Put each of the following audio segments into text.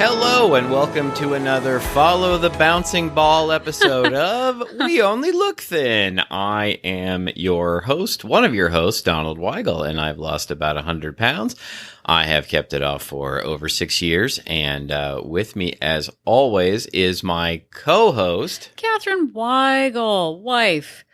Hello and welcome to another Follow the Bouncing Ball episode of We Only Look Thin. I am your host, one of your hosts, Donald Weigel, and I've lost about 100 pounds. I have kept it off for over 6 years, and with me, as always, is my co-host, Catherine Weigel, wife,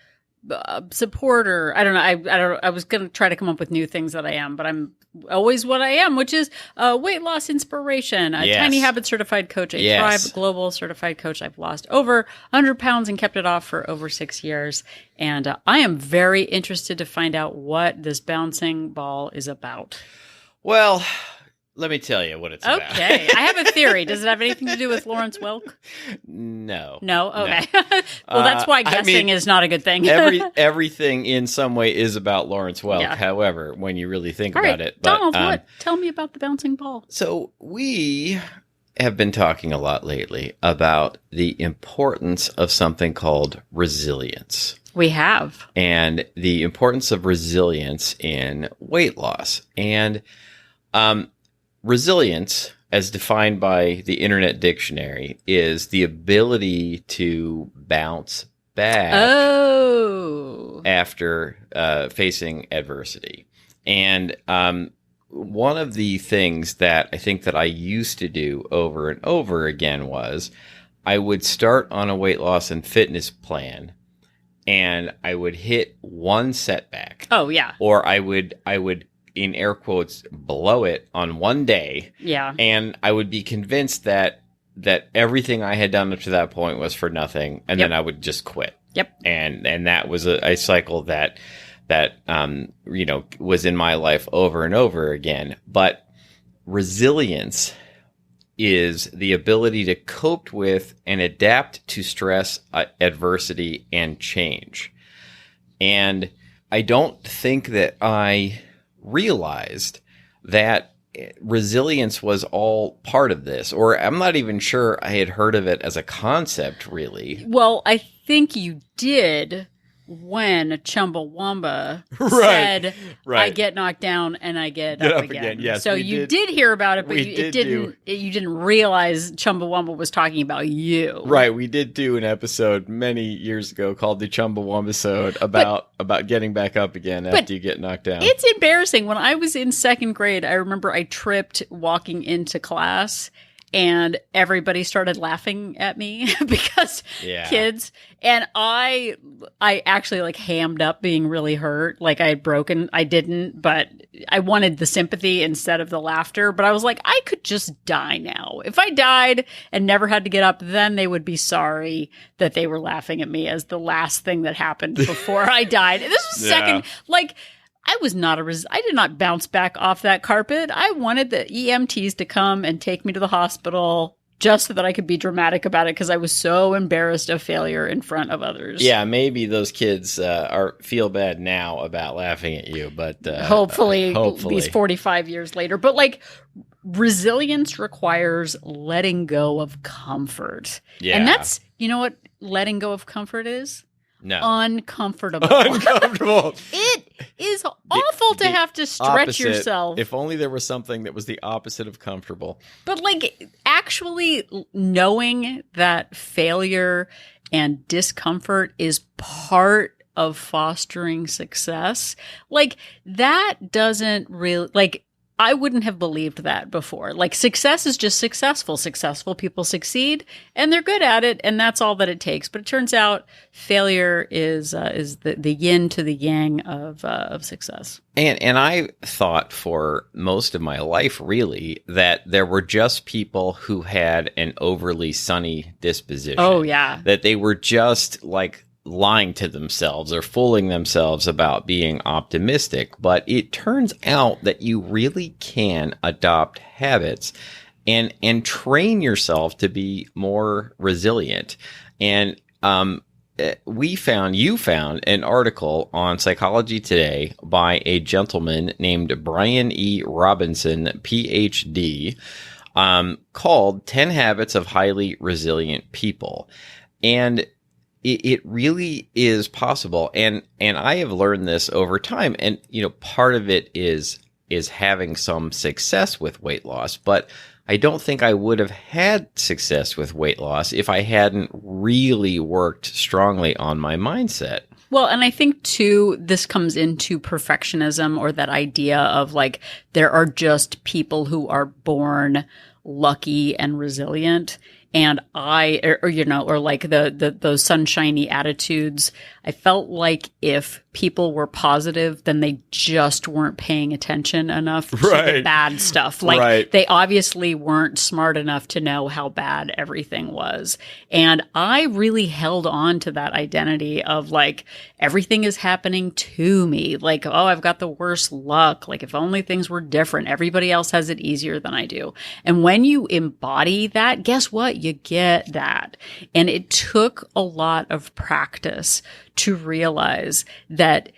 supporter. I don't know. I was going to try to come up with new things that I am, but I'm always what I am, which is weight loss inspiration, a Tiny Habit certified coach, a Thrive Global certified coach. I've lost over 100 pounds and kept it off for over 6 years. And I am very interested to find out what this bouncing ball is about. Well, let me tell you what it's about. Okay. I have a theory. Does it have anything to do with Lawrence Welk? No. No? Okay. No. Well, that's why guessing is not a good thing. Everything in some way is about Lawrence Welk, however, when you really think about it. But, Donald, tell me about the bouncing ball. So we have been talking a lot lately about the importance of something called resilience. We have. And the importance of resilience in weight loss. And resilience, as defined by the Internet Dictionary, is the ability to bounce back after facing adversity. And one of the things that I think that I used to do over and over again was I would start on a weight loss and fitness plan, and I would hit one setback. Oh, yeah. Or I would in air quotes, blow it on one day. Yeah. And I would be convinced that everything I had done up to that point was for nothing. And then I would just quit. Yep. And that was a cycle that was in my life over and over again. But resilience is the ability to cope with and adapt to stress, adversity, and change. And I don't think that I realized that resilience was all part of this, or I'm not even sure I had heard of it as a concept, really. Well, I think you did when Chumbawamba said, I get knocked down and I get up again. Yes, so you did hear about it, but you didn't realize Chumbawamba was talking about you. Right. We did do an episode many years ago called the Chumbawamba-sode about getting back up again after you get knocked down. It's embarrassing. When I was in second grade, I remember I tripped walking into class and everybody started laughing at me because kids. And I actually hammed up being really hurt. Like I had broken. I didn't, but I wanted the sympathy instead of the laughter. But I was like, I could just die now. If I died and never had to get up, then they would be sorry that they were laughing at me as the last thing that happened before I died. And this was second, I did not bounce back off that carpet. I wanted the EMTs to come and take me to the hospital just so that I could be dramatic about it because I was so embarrassed of failure in front of others. Yeah, maybe those kids feel bad now about laughing at you, but hopefully these 45 years later. But resilience requires letting go of comfort. Yeah. And that's, you know what letting go of comfort is? No. Uncomfortable. It is awful to have to stretch yourself. If only there was something that was the opposite of comfortable. But actually knowing that failure and discomfort is part of fostering success, that doesn't really, I wouldn't have believed that before. Success is just successful. Successful people succeed, and they're good at it, and that's all that it takes. But it turns out failure is the yin to the yang of success. And I thought for most of my life, really, that there were just people who had an overly sunny disposition. Oh, yeah. That they were just lying to themselves or fooling themselves about being optimistic. But it turns out that you really can adopt habits and train yourself to be more resilient. And you found an article on Psychology Today by a gentleman named Brian E. Robinson, PhD, called 10 Habits of Highly Resilient People. And it really is possible. And I have learned this over time. And, part of it is having some success with weight loss. But I don't think I would have had success with weight loss if I hadn't really worked strongly on my mindset. Well, and I think too, this comes into perfectionism, or that idea of like, there are just people who are born lucky and resilient. And or like those sunshiny attitudes. I felt like if people were positive, then they just weren't paying attention enough to the bad stuff. Like they obviously weren't smart enough to know how bad everything was. And I really held on to that identity of like, everything is happening to me. Like, oh, I've got the worst luck. Like if only things were different. Everybody else has it easier than I do. And when you embody that, guess what? You get that. And it took a lot of practice to realize that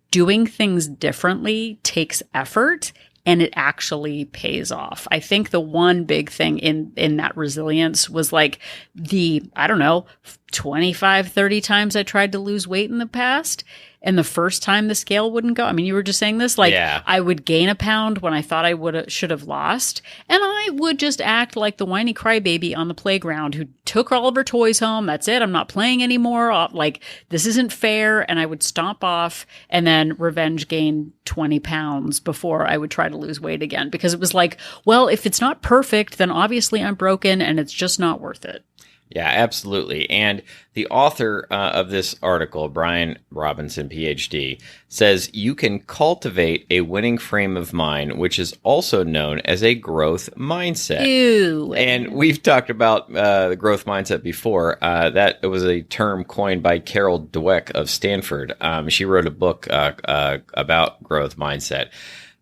doing things differently takes effort, and it actually pays off. I think the one big thing in that resilience was like the, I don't know, 25, 30 times I tried to lose weight in the past. And the first time the scale wouldn't go. I mean, you were just saying this, like I would gain a pound when I thought I should have lost. And I would just act like the whiny crybaby on the playground who took all of her toys home. That's it. I'm not playing anymore. Like, this isn't fair. And I would stomp off and then revenge gain 20 pounds before I would try to lose weight again. Because it was like, well, if it's not perfect, then obviously I'm broken and it's just not worth it. Yeah, absolutely. And the author of this article, Brian Robinson, PhD, says you can cultivate a winning frame of mind, which is also known as a growth mindset. Ew. And we've talked about the growth mindset before. That was a term coined by Carol Dweck of Stanford. She wrote a book about growth mindset.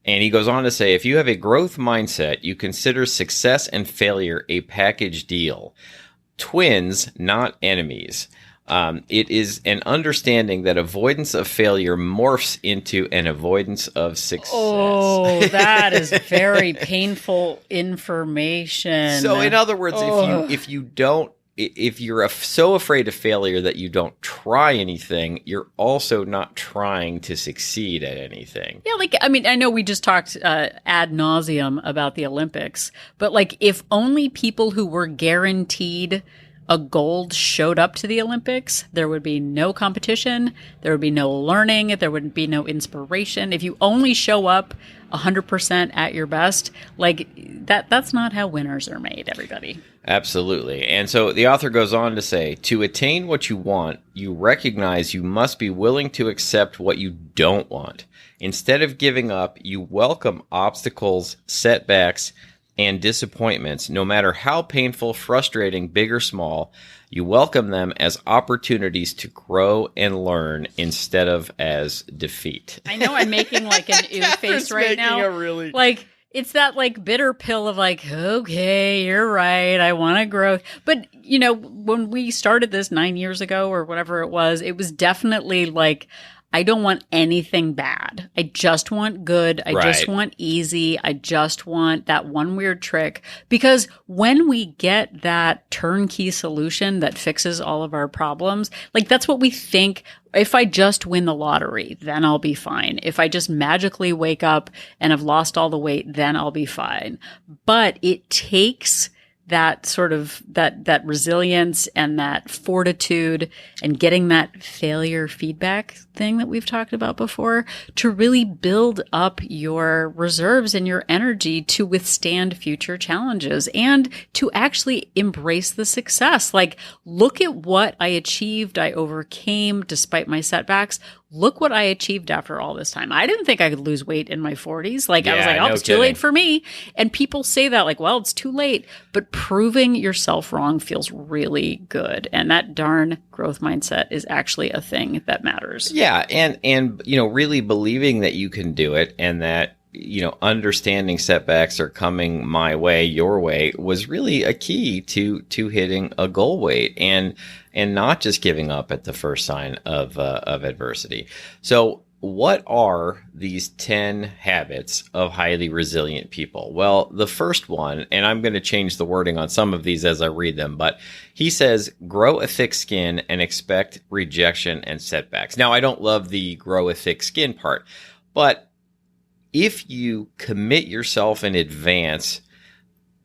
And he goes on to say, if you have a growth mindset, you consider success and failure a package deal. Twins, not enemies. It is an understanding that avoidance of failure morphs into an avoidance of success. Oh, that is very painful information. So, in other words, if you're so afraid of failure that you don't try anything, you're also not trying to succeed at anything. Yeah, like, I mean, I know we just talked ad nauseum about the Olympics, but like, if only people who were guaranteed a gold showed up to the Olympics, there would be no competition, there would be no learning, there would be no inspiration. If you only show up 100% at your best, like that's not how winners are made, everybody. Absolutely. And so the author goes on to say, to attain what you want, you recognize you must be willing to accept what you don't want. Instead of giving up, you welcome obstacles, setbacks, and disappointments, no matter how painful, frustrating, big or small. You welcome them as opportunities to grow and learn instead of as defeat. I know I'm making like an ew face right now. Like, it's that like bitter pill of like, okay, you're right, I want to grow. But, you know, when we started this 9 years ago or whatever it was definitely like, I don't want anything bad. I just want good. I just want easy. I just want that one weird trick. Because when we get that turnkey solution that fixes all of our problems, like that's what we think. If I just win the lottery, then I'll be fine. If I just magically wake up and have lost all the weight, then I'll be fine. But it takes that sort of that resilience and that fortitude and getting that failure feedback thing that we've talked about before to really build up your reserves and your energy to withstand future challenges and to actually embrace the success. Like, look at what I achieved. I overcame despite my setbacks. Look what I achieved after all this time. I didn't think I could lose weight in my 40s. Like, I was like, oh, it's too late for me. And people say that like, well, it's too late. But proving yourself wrong feels really good. And that darn growth mindset is actually a thing that matters. Yeah. And you know, really believing that you can do it and that, you know, understanding setbacks are coming my way, your way was really a key to hitting a goal weight and not just giving up at the first sign of adversity. So what are these 10 habits of highly resilient people? Well, the first one, and I'm going to change the wording on some of these as I read them, but he says, grow a thick skin and expect rejection and setbacks. Now, I don't love the grow a thick skin part, but if you commit yourself in advance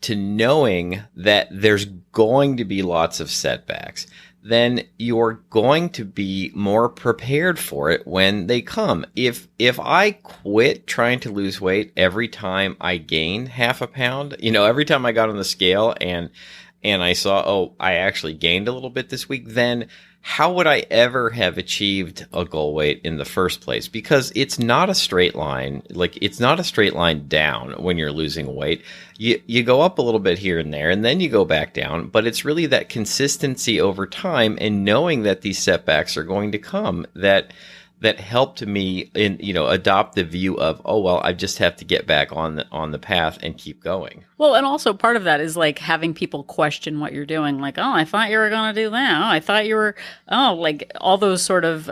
to knowing that there's going to be lots of setbacks, then you're going to be more prepared for it when they come. If I quit trying to lose weight every time I gained half a pound, every time I got on the scale and I saw, oh, I actually gained a little bit this week, then how would I ever have achieved a goal weight in the first place? Because it's not a straight line. Like, it's not a straight line down when you're losing weight. You go up a little bit here and there, and then you go back down. But it's really that consistency over time and knowing that these setbacks are going to come that helped me adopt the view of, oh, well, I just have to get back on the path and keep going. Well, and also part of that is like having people question what you're doing. Like, oh, I thought you were going to do that. Oh, I thought you were, like all those sort of,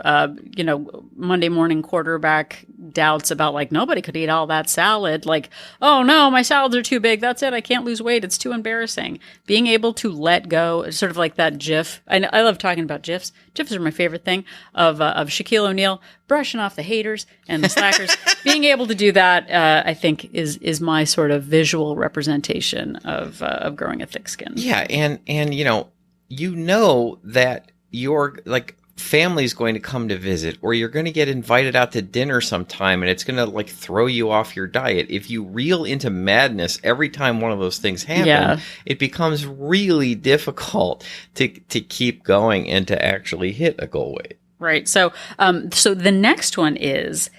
Monday morning quarterback doubts about like, nobody could eat all that salad. Like, oh no, my salads are too big. That's it. I can't lose weight. It's too embarrassing. Being able to let go, sort of like that GIF. I love talking about GIFs. GIFs are my favorite thing of Shaquille O'Neal brushing off the haters and the slackers. Being able to do that, I think is my sort of visual representation of growing a thick skin. Yeah. And that your like family's going to come to visit, or you're going to get invited out to dinner sometime and it's going to like throw you off your diet. If you reel into madness every time one of those things happen, it becomes really difficult to keep going and to actually hit a goal weight. Right. So the next one is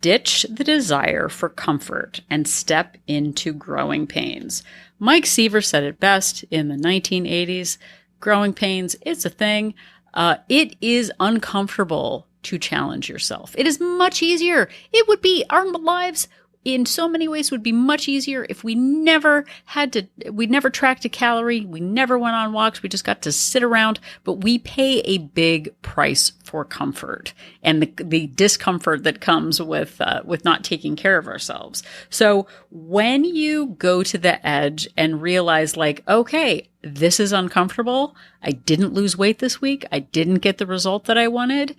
ditch the desire for comfort and step into growing pains. Mike Seaver said it best in the 1980s. Growing pains, it's a thing. It is uncomfortable to challenge yourself. It is much easier. It would be, our lives in so many ways would be much easier if we never tracked a calorie. We never went on walks. We just got to sit around, but we pay a big price for comfort and the discomfort that comes with not taking care of ourselves. So when you go to the edge and realize like, okay, this is uncomfortable. I didn't lose weight this week. I didn't get the result that I wanted.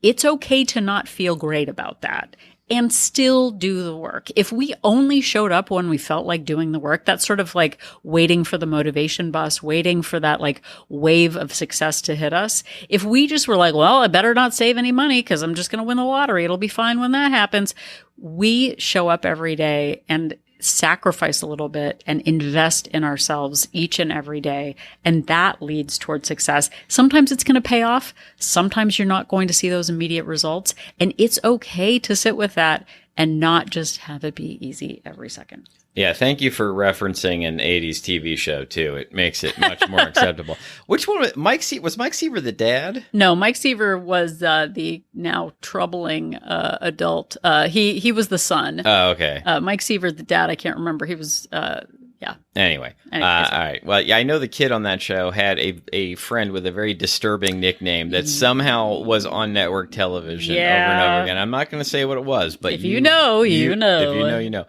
It's okay to not feel great about that and still do the work. If we only showed up when we felt like doing the work, that's sort of like waiting for the motivation bus, waiting for that like wave of success to hit us. If we just were like, well, I better not save any money because I'm just going to win the lottery. It'll be fine when that happens. We show up every day and sacrifice a little bit and invest in ourselves each and every day. And that leads towards success. Sometimes it's going to pay off. Sometimes you're not going to see those immediate results. And it's okay to sit with that and not just have it be easy every second. Yeah, thank you for referencing an 80s TV show, too. It makes it much more acceptable. Which one? Was Mike Seaver the dad? No, Mike Seaver was the now troubling adult. He was the son. Oh, okay. Mike Seaver, the dad, I can't remember. He was, yeah. Anyway, all right. Well, yeah, I know the kid on that show had a friend with a very disturbing nickname that somehow was on network television over and over again. I'm not going to say what it was, but if you know, you know. If you know, you know.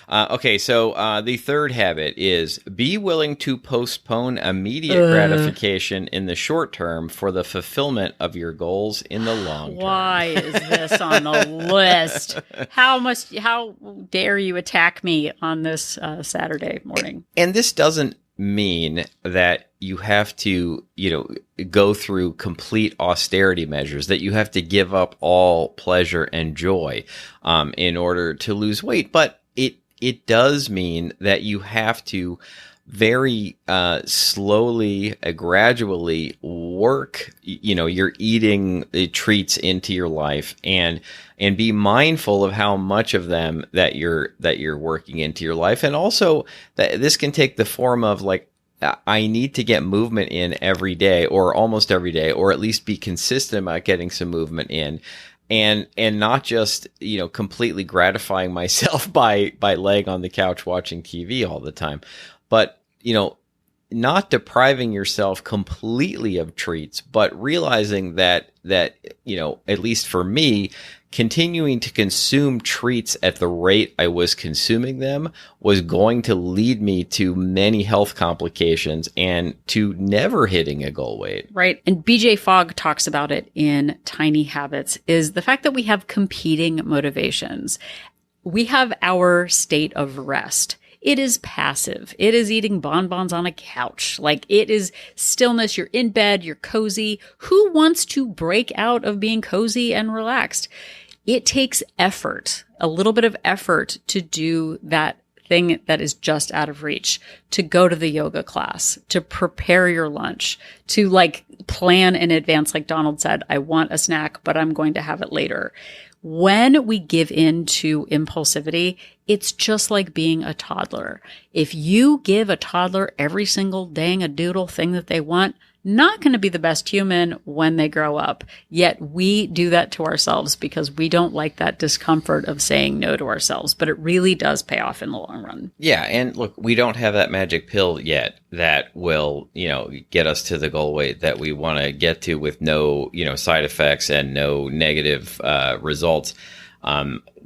Okay, so the third habit is be willing to postpone immediate gratification in the short term for the fulfillment of your goals in the long term. Why is this on the list? How dare you attack me on this Saturday morning? And this doesn't mean that you have to, go through complete austerity measures, that you have to give up all pleasure and joy in order to lose weight, but it does mean that you have to very slowly, gradually work, your eating treats into your life and be mindful of how much of them that you're working into your life. And also that this can take the form of like, I need to get movement in every day or almost every day, or at least be consistent about getting some movement in. And not just, completely gratifying myself by laying on the couch watching TV all the time, but, not depriving yourself completely of treats, but realizing that, at least for me, continuing to consume treats at the rate I was consuming them was going to lead me to many health complications and to never hitting a goal weight. Right. And BJ Fogg talks about it in Tiny Habits, is the fact that we have competing motivations. We have our state of rest. It is passive. It is eating bonbons on a couch. Like, it is stillness. You're in bed. You're cozy. Who wants to break out of being cozy and relaxed? It takes effort, a little bit of effort to do that thing that is just out of reach, to go to the yoga class, to prepare your lunch, to like plan in advance. Like Donald said, I want a snack, but I'm going to have it later. When we give in to impulsivity, it's just like being a toddler. If you give a toddler every single dang a doodle thing that they want, not going to be the best human when they grow up. Yet we do that to ourselves because we don't like that discomfort of saying no to ourselves, but it really does pay off in the long run. Yeah. And look, we don't have that magic pill yet that will, get us to the goal weight that we want to get to with no, side effects and no negative results.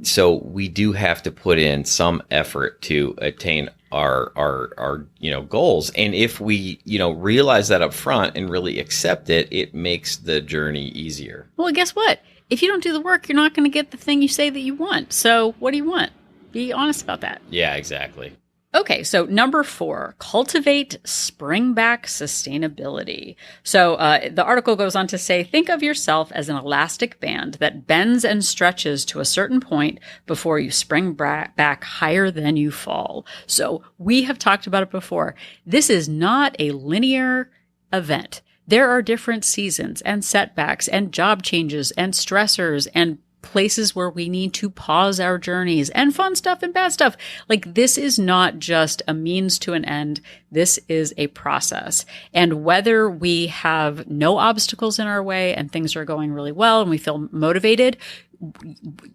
So we do have to put in some effort to attain our goals. And if we, realize that up front and really accept it, it makes the journey easier. Well, guess what? If you don't do the work, you're not going to get the thing you say that you want. So what do you want? Be honest about that. Yeah, exactly. Okay, so number 4, cultivate spring back sustainability. So the article goes on to say, think of yourself as an elastic band that bends and stretches to a certain point before you spring back higher than you fall. So we have talked about it before. This is not a linear event. There are different seasons and setbacks and job changes and stressors and places where we need to pause our journeys and fun stuff and bad stuff. Like, this is not just a means to an end. This is a process. And whether we have no obstacles in our way and things are going really well and we feel motivated,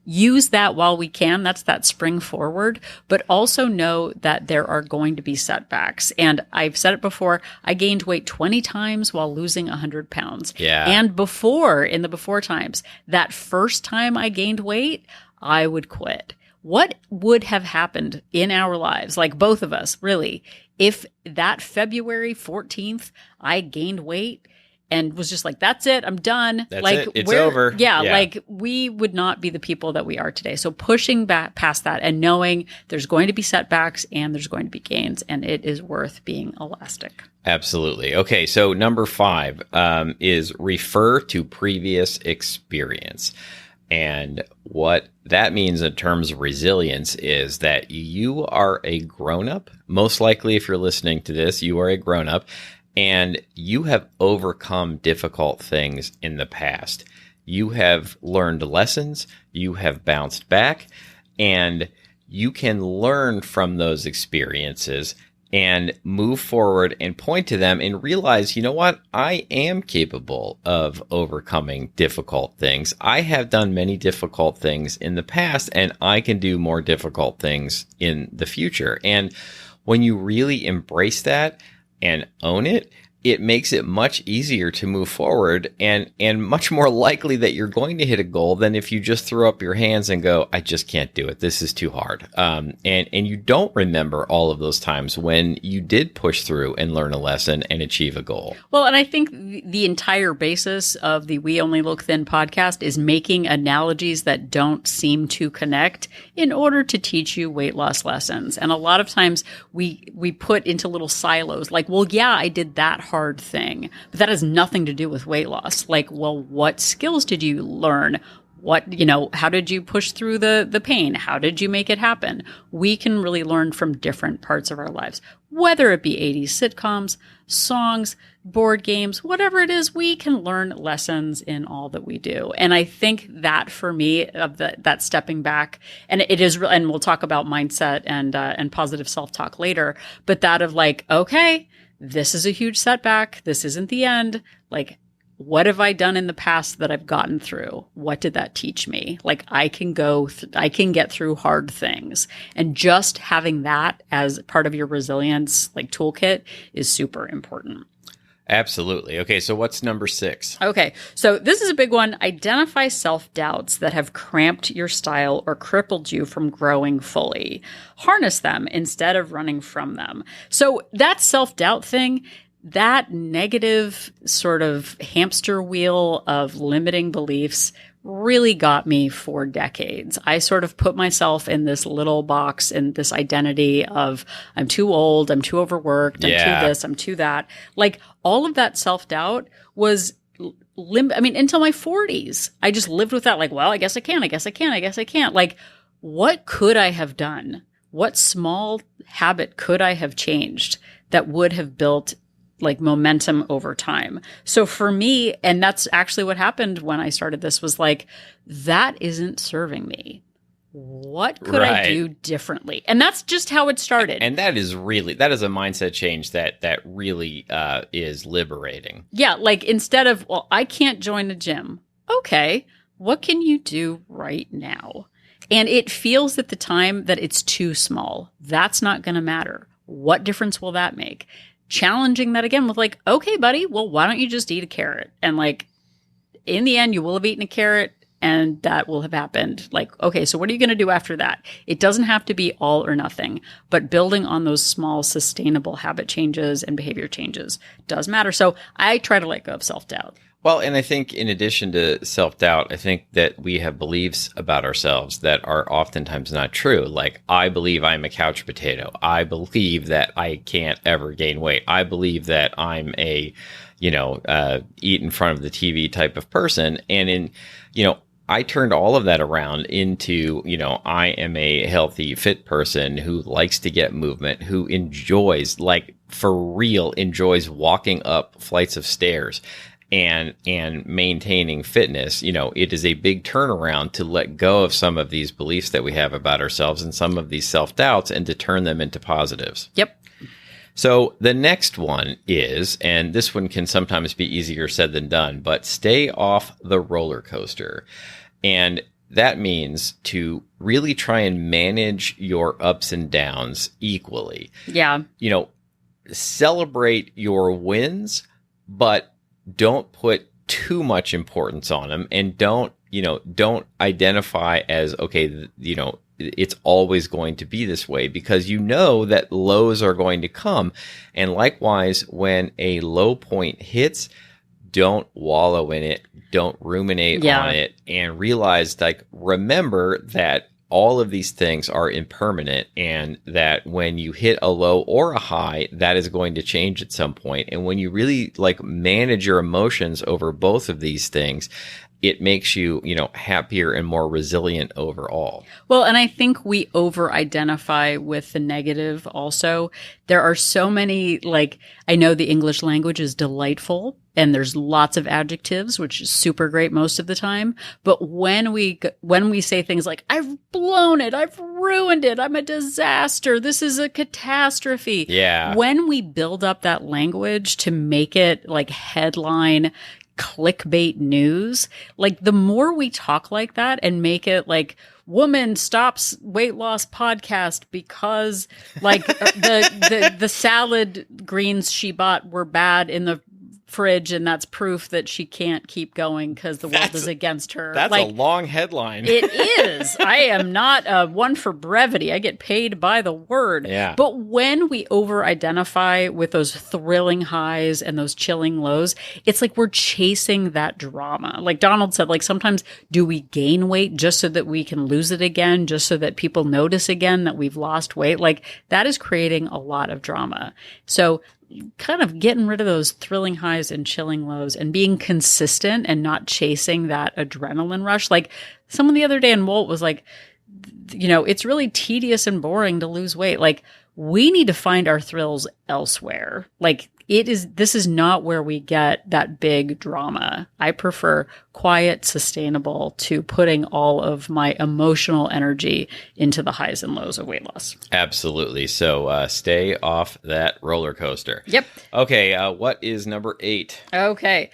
use that while we can. That's that spring forward, but also know that there are going to be setbacks. And I've said it before, I gained weight 20 times while losing 100 pounds. Yeah. And in the before times, that first time I gained weight, I would quit. What would have happened in our lives, like both of us, really, if that February 14th, I gained weight and was just like, that's it, I'm done. That's like, it. It's over. Yeah, like, we would not be the people that we are today. So pushing back past that and knowing there's going to be setbacks and there's going to be gains, and it is worth being elastic. Absolutely. Okay, so number 5 is refer to previous experience. And what that means in terms of resilience is that you are a grown-up. Most likely, if you're listening to this, you are a grown-up. And you have overcome difficult things in the past. You have learned lessons, you have bounced back, and you can learn from those experiences and move forward and point to them and realize, you know what? I am capable of overcoming difficult things. I have done many difficult things in the past, and I can do more difficult things in the future. And when you really embrace that and own it, it makes it much easier to move forward and much more likely that you're going to hit a goal than if you just throw up your hands and go, I just can't do it. This is too hard. And you don't remember all of those times when you did push through and learn a lesson and achieve a goal. Well, and I think the entire basis of the We Only Look Thin podcast is making analogies that don't seem to connect in order to teach you weight loss lessons. And a lot of times we put into little silos like, well, yeah, I did that hard thing, but that has nothing to do with weight loss. Like, well, what skills did you learn? How did you push through the pain? How did you make it happen? We can really learn from different parts of our lives, whether it be 80s sitcoms, songs, board games, whatever it is, we can learn lessons in all that we do. And I think that for me, of that stepping back, and it is, and we'll talk about mindset and positive self-talk later, but that of like, okay, this is a huge setback. This isn't the end. Like, what have I done in the past that I've gotten through? What did that teach me? Like, I can get through hard things. And just having that as part of your resilience, like, toolkit is super important. Absolutely. Okay, so what's number 6? Okay, so this is a big one. Identify self-doubts that have cramped your style or crippled you from growing fully. Harness them instead of running from them. So that self-doubt thing, that negative sort of hamster wheel of limiting beliefs really got me for decades. I sort of put myself in this little box and this identity of I'm too old, I'm too overworked, I'm too this, I'm too that. Like all of that self-doubt was until my 40s. I just lived with that like, well, I guess I can, I guess I can, I guess I can't. Like, what could I have done? What small habit could I have changed that would have built like momentum over time? So for me, and that's actually what happened when I started this, was like, that isn't serving me. What could I do differently? And that's just how it started. And that is a mindset change that really is liberating. Yeah. Like instead of, well, I can't join a gym. Okay. What can you do right now? And it feels at the time that it's too small. That's not going to matter. What difference will that make? Challenging that again with like, okay, buddy, well, why don't you just eat a carrot? And like, in the end, you will have eaten a carrot and that will have happened. Like, okay, so what are you going to do after that? It doesn't have to be all or nothing, but building on those small, sustainable habit changes and behavior changes does matter. So I try to let go of self-doubt. Well, and I think in addition to self-doubt, I think that we have beliefs about ourselves that are oftentimes not true. Like, I believe I'm a couch potato. I believe that I can't ever gain weight. I believe that I'm a, eat in front of the TV type of person. And I turned all of that around into, I am a healthy, fit person who likes to get movement, who enjoys, like for real, enjoys walking up flights of stairs and maintaining fitness. It is a big turnaround to let go of some of these beliefs that we have about ourselves and some of these self-doubts and to turn them into positives. Yep. So the next one is, and this one can sometimes be easier said than done, but stay off the roller coaster. And that means to really try and manage your ups and downs equally. Yeah. Celebrate your wins, but don't put too much importance on them, and don't identify as, okay, it's always going to be this way, because that lows are going to come. And likewise, when a low point hits, don't wallow in it, don't ruminate on it, and realize, remember that all of these things are impermanent, and that when you hit a low or a high, that is going to change at some point. And when you really manage your emotions over both of these things, it makes you, happier and more resilient overall. Well, and I think we over-identify with the negative also. There are so many, I know the English language is delightful and there's lots of adjectives, which is super great most of the time. But when we say things like, I've blown it, I've ruined it, I'm a disaster, this is a catastrophe. Yeah. When we build up that language to make it headline clickbait news, the more we talk like that and make it woman stops weight loss podcast because the salad greens she bought were bad in the fridge, and that's proof that she can't keep going because the world is against her. That's a long headline. It is. I am not one for brevity. I get paid by the word. Yeah. But when we over-identify with those thrilling highs and those chilling lows, it's like we're chasing that drama. Like Donald said, sometimes do we gain weight just so that we can lose it again, just so that people notice again that we've lost weight? That is creating a lot of drama. So kind of getting rid of those thrilling highs and chilling lows and being consistent and not chasing that adrenaline rush. Someone the other day in Wolt was it's really tedious and boring to lose weight. We need to find our thrills elsewhere. This is not where we get that big drama. I prefer quiet, sustainable to putting all of my emotional energy into the highs and lows of weight loss. Absolutely. So stay off that roller coaster. Yep. Okay. What is number 8? Okay.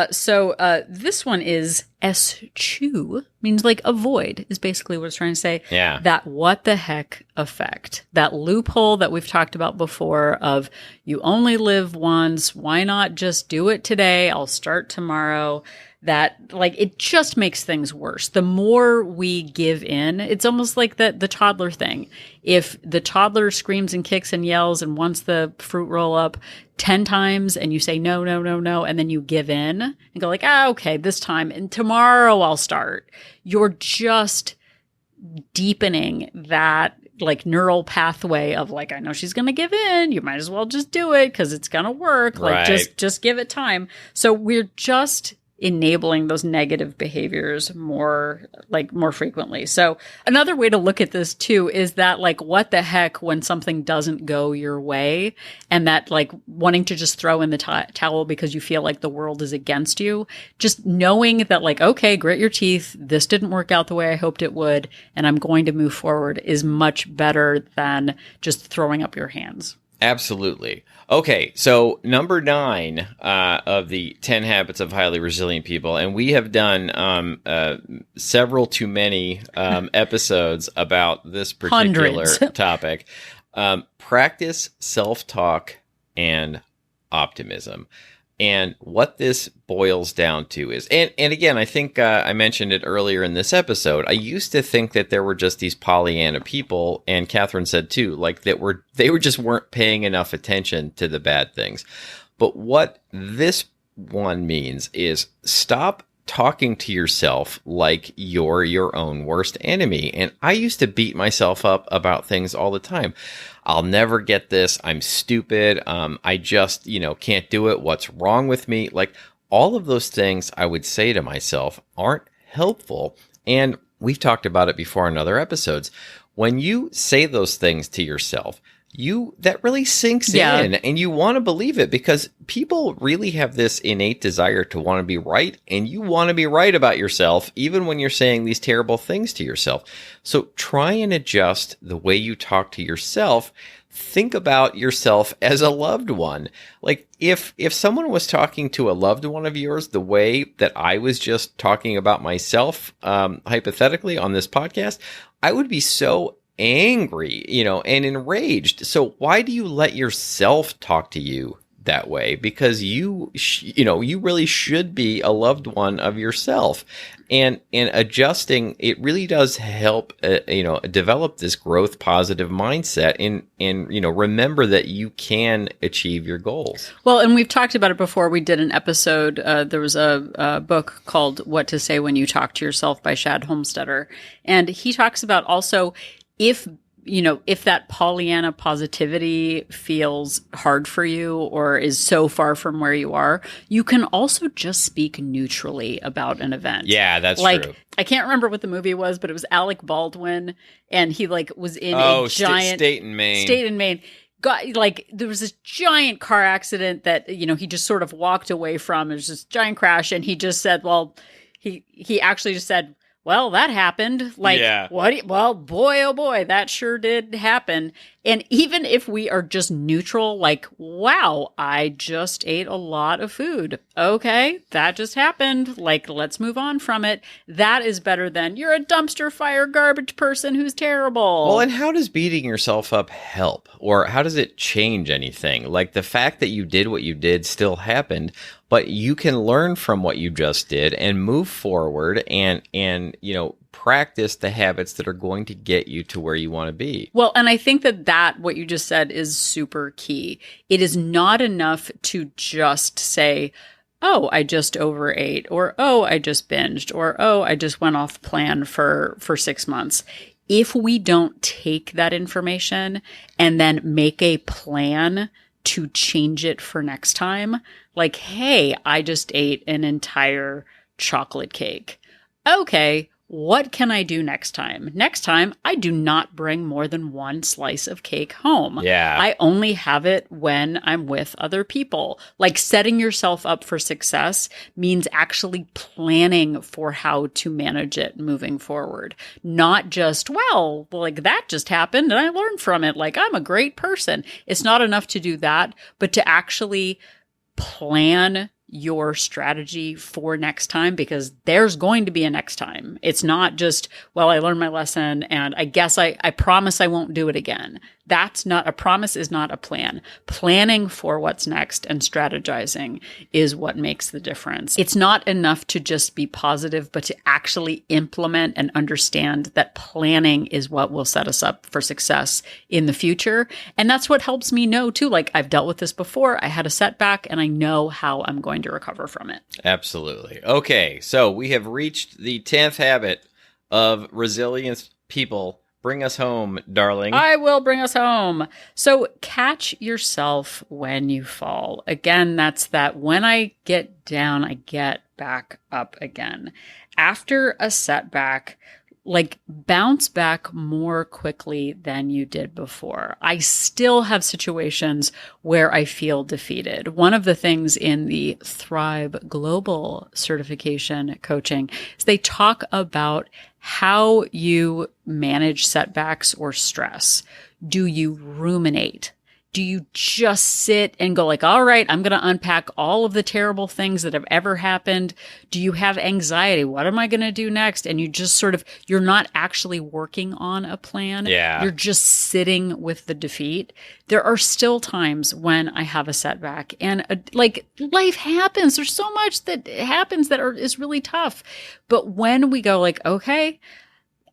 So this one is eschew, means avoid, is basically what it's trying to say. Yeah. That what the heck effect, that loophole that we've talked about before of you only live once. Why not just do it today? I'll start tomorrow. That like it just makes things worse. The more we give in, it's almost like the toddler thing. If the toddler screams and kicks and yells and wants the fruit roll up 10 times and you say no, no, no, no, and then you give in and go like, okay, this time and tomorrow I'll start. You're just deepening that like neural pathway of like, I know she's going to give in. You might as well just do it because it's going to work. Like just give it time. So we're just enabling those negative behaviors more frequently. So another way to look at this too is that like, what the heck when something doesn't go your way and that like wanting to just throw in the towel because you feel like the world is against you, just knowing that like, okay, grit your teeth. This didn't work out the way I hoped it would. And I'm going to move forward is much better than just throwing up your hands. Absolutely. Okay, so number 9 of the 10 habits of highly resilient people, and we have done several too many episodes about this particular topic. Practice self-talk and optimism. And what this boils down to is, and again, I think I mentioned it earlier in this episode, I used to think that there were just these Pollyanna people, and Catherine said too, like that they just weren't paying enough attention to the bad things. But what this one means is stop talking to yourself like you're your own worst enemy. And I used to beat myself up about things all the time. I'll never get this. I'm stupid. I just, can't do it. What's wrong with me? Like all of those things I would say to myself aren't helpful. And we've talked about it before in other episodes. When you say those things to yourself, that really sinks in and you want to believe it because people really have this innate desire to want to be right and you want to be right about yourself even when you're saying these terrible things to yourself. So try and adjust the way you talk to yourself. Think about yourself as a loved one. Like if someone was talking to a loved one of yours the way that I was just talking about myself, hypothetically on this podcast, I would be so angry, and enraged. So why do you let yourself talk to you that way? Because you really should be a loved one of yourself. And adjusting, it really does help, develop this growth positive mindset and remember that you can achieve your goals. Well, and we've talked about it before. We did an episode. There was a book called What to Say When You Talk to Yourself by Shad Homestetter. And he talks about also if that Pollyanna positivity feels hard for you or is so far from where you are, you can also just speak neutrally about an event. Yeah, that's true. I can't remember what the movie was, but it was Alec Baldwin, and he was in a giant state in Maine. There was this giant car accident that he just sort of walked away from. It was this giant crash, and he just said, "Well, he actually just said." Well, that happened. What? Well, boy, oh boy, that sure did happen. And even if we are just neutral, like, wow, I just ate a lot of food. Okay, that just happened. Like, let's move on from it. That is better than you're a dumpster fire garbage person who's terrible. Well, and how does beating yourself up help? Or how does it change anything? Like the fact that you did what you did still happened, but you can learn from what you just did and move forward and practice the habits that are going to get you to where you want to be. Well, and I think that what you just said is super key. It is not enough to just say, oh, I just overate, or oh, I just binged, or oh, I just went off plan for 6 months. If we don't take that information and then make a plan to change it for next time, like, hey, I just ate an entire chocolate cake. Okay, what can I do next time? Next time, I do not bring more than one slice of cake home. Yeah. I only have it when I'm with other people. Like setting yourself up for success means actually planning for how to manage it moving forward. Not just, well, like that just happened and I learned from it. Like I'm a great person. It's not enough to do that, but to actually plan your strategy for next time, because there's going to be a next time. It's not just, well, I learned my lesson and I guess I promise I won't do it again. That's not a promise, is not a plan. Planning for what's next and strategizing is what makes the difference. It's not enough to just be positive, but to actually implement and understand that planning is what will set us up for success in the future. And that's what helps me know too. Like, I've dealt with this before. I had a setback and I know how I'm going to recover from it. Absolutely. Okay. So we have reached the 10th habit of resilience. People, bring us home, darling. I will bring us home. So catch yourself when you fall. Again, that's that when I get down, I get back up again. After a setback, like, bounce back more quickly than you did before. I still have situations where I feel defeated. One of the things in the Thrive Global certification coaching is they talk about how you manage setbacks or stress. Do you ruminate? Do you just sit and go like, all right, I'm going to unpack all of the terrible things that have ever happened? Do you have anxiety? What am I going to do next? And you just sort of, you're not actually working on a plan. Yeah. You're just sitting with the defeat. There are still times when I have a setback and like, life happens. There's so much that happens that is really tough. But when we go like, okay,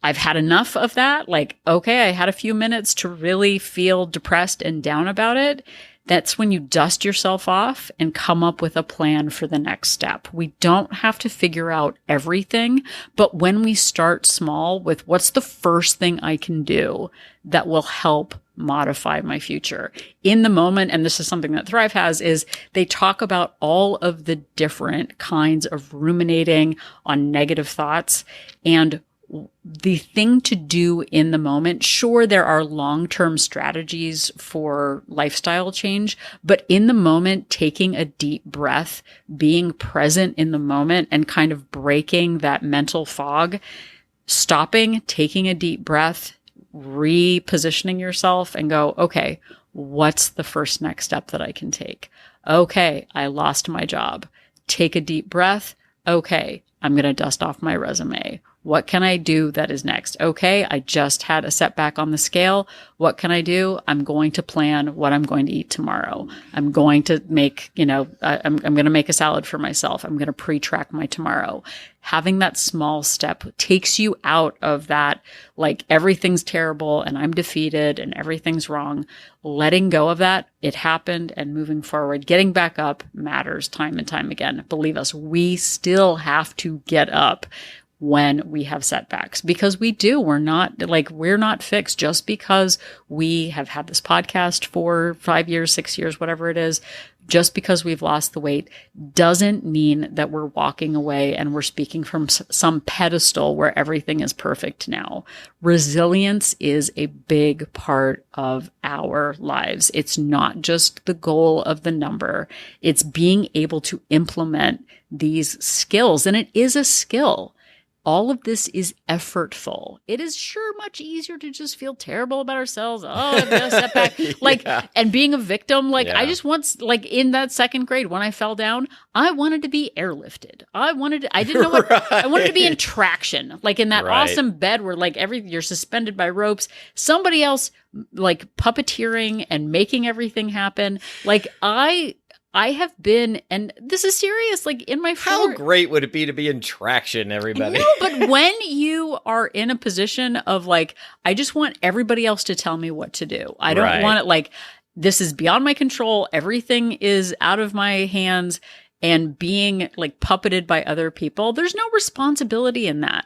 I've had enough of that. Like, okay, I had a few minutes to really feel depressed and down about it. That's when you dust yourself off and come up with a plan for the next step. We don't have to figure out everything, but when we start small with what's the first thing I can do that will help modify my future in the moment. And this is something that Thrive has, is they talk about all of the different kinds of ruminating on negative thoughts. And the thing to do in the moment, sure, there are long-term strategies for lifestyle change, but in the moment, taking a deep breath, being present in the moment and kind of breaking that mental fog, stopping, taking a deep breath, repositioning yourself and go, okay, what's the first next step that I can take? Okay, I lost my job. Take a deep breath. Okay, I'm going to dust off my resume. What can I do that is next? Okay, I just had a setback on the scale. What can I do? I'm going to plan what I'm going to eat tomorrow. I'm going to make, I'm going to make a salad for myself. I'm going to pre-track my tomorrow. Having that small step takes you out of that, like, everything's terrible and I'm defeated and everything's wrong. Letting go of that, it happened, and moving forward, getting back up matters time and time again. Believe us, we still have to get up when we have setbacks, because we're not fixed. Just because we have had this podcast for 5 years, 6 years, whatever it is, just because we've lost the weight doesn't mean that we're walking away and we're speaking from some pedestal where everything is perfect now. Resilience is a big part of our lives. It's not just the goal of the number. It's being able to implement these skills. And it is a skill. All of this is effortful. It is sure much easier to just feel terrible about ourselves. Oh, I've got a setback. And being a victim. I just once, in that second grade, when I fell down, I wanted to be airlifted. I didn't know what, right. I wanted to be in traction. In that awesome bed where you're suspended by ropes, somebody else puppeteering and making everything happen. I have been, and this is serious, in my How great would it be to be in traction, everybody? No, but when you are in a position of I just want everybody else to tell me what to do. I don't want it this is beyond my control. Everything is out of my hands and being puppeted by other people. There's no responsibility in that,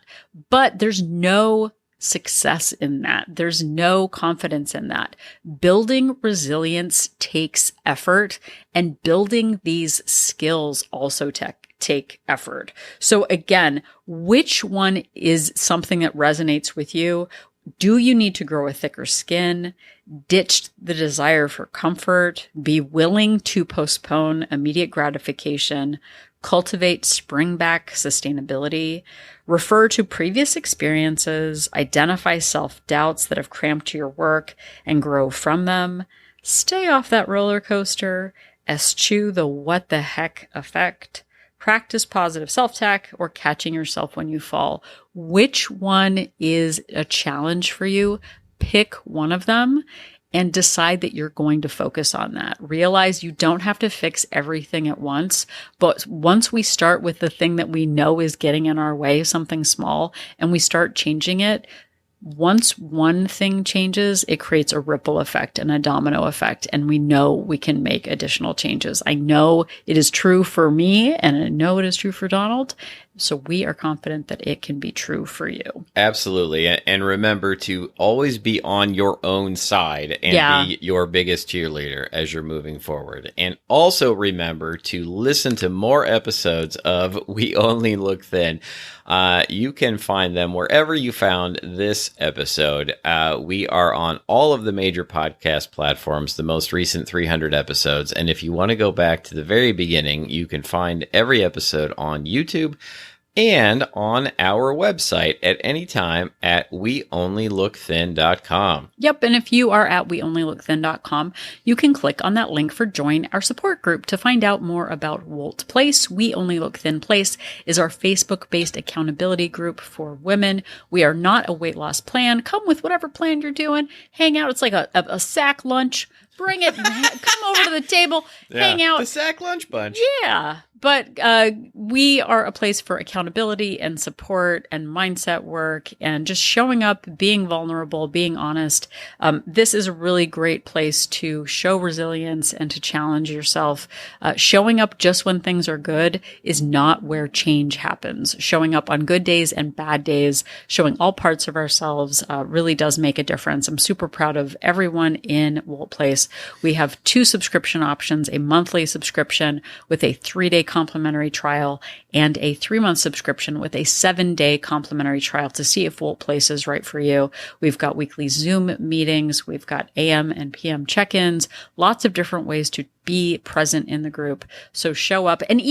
but there's no success in that. There's no confidence in that. Building resilience takes effort, and building these skills also take effort. So again, which one is something that resonates with you? Do you need to grow a thicker skin? Ditch the desire for comfort? Be willing to postpone immediate gratification? Cultivate spring-back sustainability? Refer to previous experiences, identify self-doubts that have cramped your work and grow from them, stay off that roller coaster, eschew the what the heck effect, practice positive self-talk, or catching yourself when you fall. Which one is a challenge for you? Pick one of them and decide that you're going to focus on that. Realize you don't have to fix everything at once, but once we start with the thing that we know is getting in our way, something small, and we start changing it, once one thing changes, it creates a ripple effect and a domino effect, and we know we can make additional changes. I know it is true for me, and I know it is true for Donald. So we are confident that it can be true for you. Absolutely. And remember to always be on your own side and be your biggest cheerleader as you're moving forward. And also remember to listen to more episodes of We Only Look Thin. You can find them wherever you found this episode. We are on all of the major podcast platforms, the most recent 300 episodes. And if you want to go back to the very beginning, you can find every episode on YouTube and on our website at any time at weonlylookthin.com. Yep, and if you are at weonlylookthin.com, you can click on that link for Join Our Support Group to find out more about Wolt Place. We Only Look Thin Place is our Facebook-based accountability group for women. We are not a weight loss plan. Come with whatever plan you're doing. Hang out. It's like a sack lunch. Bring it. Come over to the table. Hang out. The sack lunch bunch. Yeah. But we are a place for accountability and support and mindset work and just showing up, being vulnerable, being honest. This is a really great place to show resilience and to challenge yourself. Showing up just when things are good is not where change happens. Showing up on good days and bad days, showing all parts of ourselves really does make a difference. I'm super proud of everyone in Wolt Place. We have 2 subscription options, a monthly subscription with a 3-day complimentary trial and a 3-month subscription with a 7-day complimentary trial to see if Wolt Place is right for you. We've got weekly Zoom meetings. We've got AM and PM check-ins, lots of different ways to be present in the group. So show up. And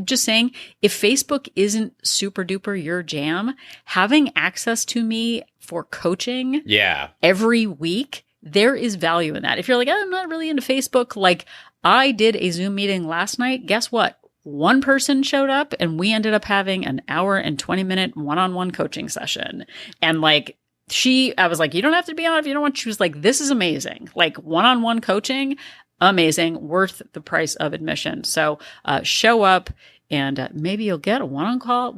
just saying, if Facebook isn't super duper your jam, having access to me for coaching every week, there is value in that. If you're like, I'm not really into Facebook, like I did a Zoom meeting last night. Guess what? One person showed up and we ended up having an hour and 20-minute one-on-one coaching session. And I was like, you don't have to be on if you don't want to. She was like, this is amazing. Like one-on-one coaching, amazing, worth the price of admission. So show up and maybe you'll get a one-on-call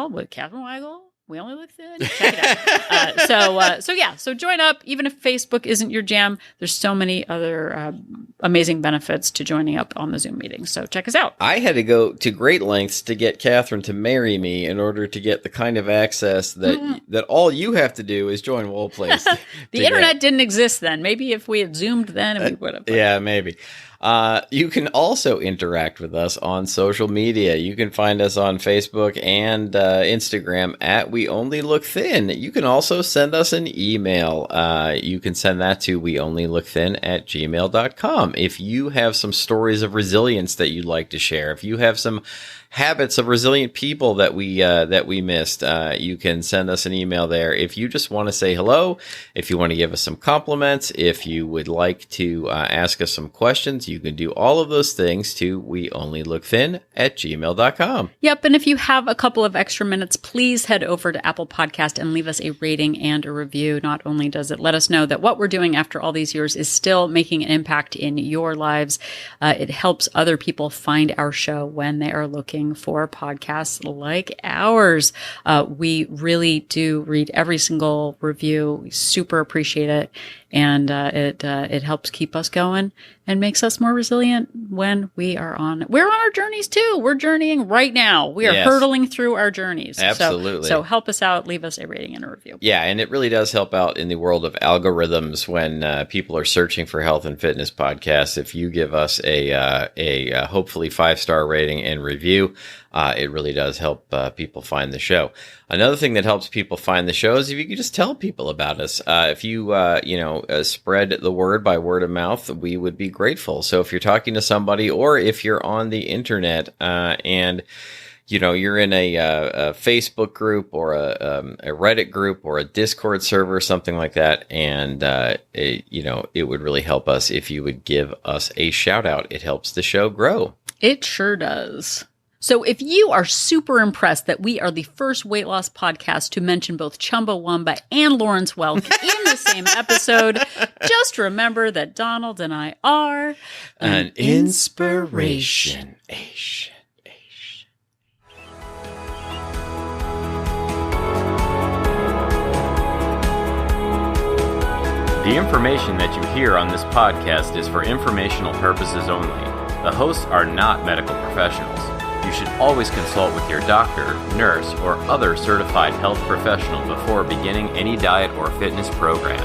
with Catherine Weigel. We Only Look Thin. Check it out. So join up. Even if Facebook isn't your jam, there's so many other amazing benefits to joining up on the Zoom meeting. So check us out. I had to go to great lengths to get Catherine to marry me in order to get the kind of access that all you have to do is join Wolt Place. The internet didn't exist then. Maybe if we had Zoomed then, we would have. Yeah, maybe. You can also interact with us on social media. You can find us on Facebook and Instagram at We Only Look Thin. You can also send us an email. You can send that to weonlylookthin@gmail.com. If you have some stories of resilience that you'd like to share, if you have some habits of resilient people that we missed, you can send us an email there. If you just want to say hello, if you want to give us some compliments, if you would like to ask us some questions, you can do all of those things to weonlylookthin@gmail.com. Yep, and if you have a couple of extra minutes, please head over to Apple Podcast and leave us a rating and a review. Not only does it let us know that what we're doing after all these years is still making an impact in your lives, it helps other people find our show when they are looking for podcasts like ours. We really do read every single review. We super appreciate it. And it helps keep us going and makes us more resilient when we're on our journeys too. We're journeying right now. We are hurtling through our journeys. Absolutely. So help us out. Leave us a rating and a review. Yeah, and it really does help out in the world of algorithms when people are searching for health and fitness podcasts. If you give us a hopefully 5-star rating and review, it really does help people find the show. Another thing that helps people find the show is if you could just tell people about us. If you spread the word by word of mouth, we would be grateful. So if you're talking to somebody or if you're on the internet and you're in a Facebook group or a Reddit group or a Discord server, something like that, and it would really help us if you would give us a shout out. It helps the show grow. It sure does. So if you are super impressed that we are the first weight loss podcast to mention both Chumbawamba and Lawrence Welk in the same episode, just remember that Donald and I are an inspiration. The information that you hear on this podcast is for informational purposes only. The hosts are not medical professionals. You should always consult with your doctor, nurse, or other certified health professional before beginning any diet or fitness program.